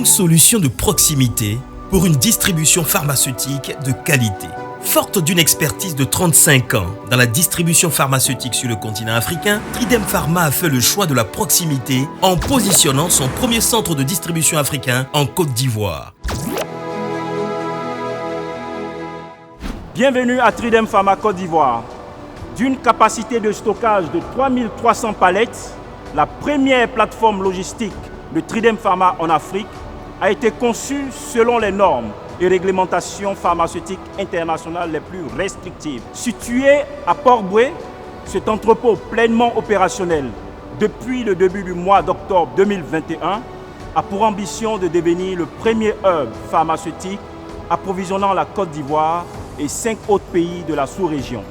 solution de proximité pour une distribution pharmaceutique de qualité. Forte d'une expertise de 35 ans dans la distribution pharmaceutique sur le continent africain, Tridem Pharma a fait le choix de la proximité en positionnant son premier centre de distribution africain en Côte d'Ivoire. Bienvenue à Tridem Pharma Côte d'Ivoire. D'une capacité de stockage de 3300 palettes, la première plateforme logistique de Tridem Pharma en Afrique a été conçue selon les normes et réglementations pharmaceutiques internationales les plus restrictives. Situé à Port-Boué, cet entrepôt pleinement opérationnel depuis le début du mois d'octobre 2021 a pour ambition de devenir le premier hub pharmaceutique approvisionnant la Côte d'Ivoire et 5 autres pays de la sous-région.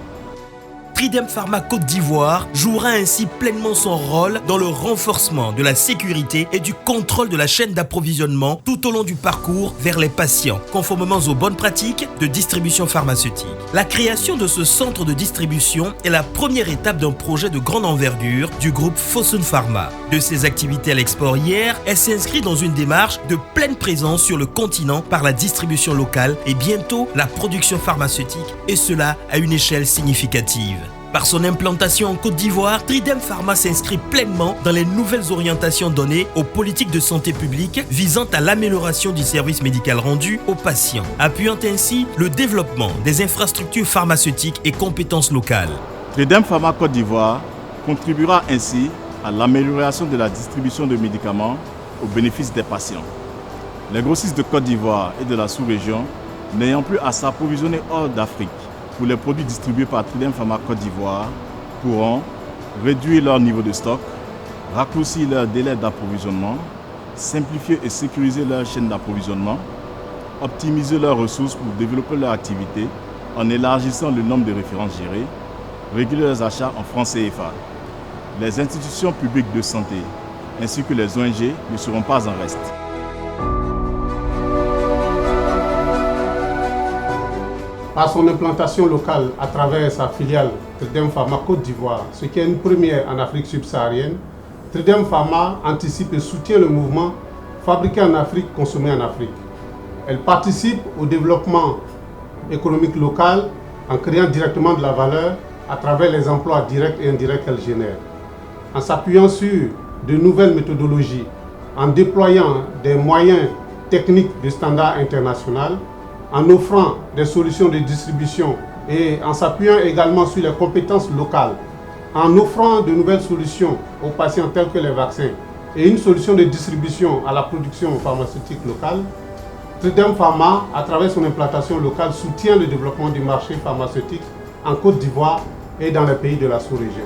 Tridem Pharma Côte d'Ivoire jouera ainsi pleinement son rôle dans le renforcement de la sécurité et du contrôle de la chaîne d'approvisionnement tout au long du parcours vers les patients, conformément aux bonnes pratiques de distribution pharmaceutique. La création de ce centre de distribution est la première étape d'un projet de grande envergure du groupe Fosun Pharma. De ses activités à l'export hier, elle s'inscrit dans une démarche de pleine présence sur le continent par la distribution locale et bientôt la production pharmaceutique, et cela à une échelle significative. Par son implantation en Côte d'Ivoire, Tridem Pharma s'inscrit pleinement dans les nouvelles orientations données aux politiques de santé publique visant à l'amélioration du service médical rendu aux patients, appuyant ainsi le développement des infrastructures pharmaceutiques et compétences locales. Tridem Pharma Côte d'Ivoire contribuera ainsi à l'amélioration de la distribution de médicaments au bénéfice des patients. Les grossistes de Côte d'Ivoire et de la sous-région, n'ayant plus à s'approvisionner hors d'Afrique pour les produits distribués par Tridem Pharma Côte d'Ivoire, pourront réduire leur niveau de stock, raccourcir leur délai d'approvisionnement, simplifier et sécuriser leur chaîne d'approvisionnement, optimiser leurs ressources pour développer leur activité en élargissant le nombre de références gérées, réguler leurs achats en francs CFA. Les institutions publiques de santé ainsi que les ONG ne seront pas en reste. Par son implantation locale à travers sa filiale Tridem Pharma Côte d'Ivoire, ce qui est une première en Afrique subsaharienne, Tridem Pharma anticipe et soutient le mouvement Fabriquer en Afrique, consommer en Afrique. Elle participe au développement économique local en créant directement de la valeur à travers les emplois directs et indirects qu'elle génère. En s'appuyant sur de nouvelles méthodologies, en déployant des moyens techniques de standard international, en offrant des solutions de distribution et en s'appuyant également sur les compétences locales, en offrant de nouvelles solutions aux patients tels que les vaccins et une solution de distribution à la production pharmaceutique locale, Tridem Pharma, à travers son implantation locale, soutient le développement du marché pharmaceutique en Côte d'Ivoire et dans les pays de la sous-région.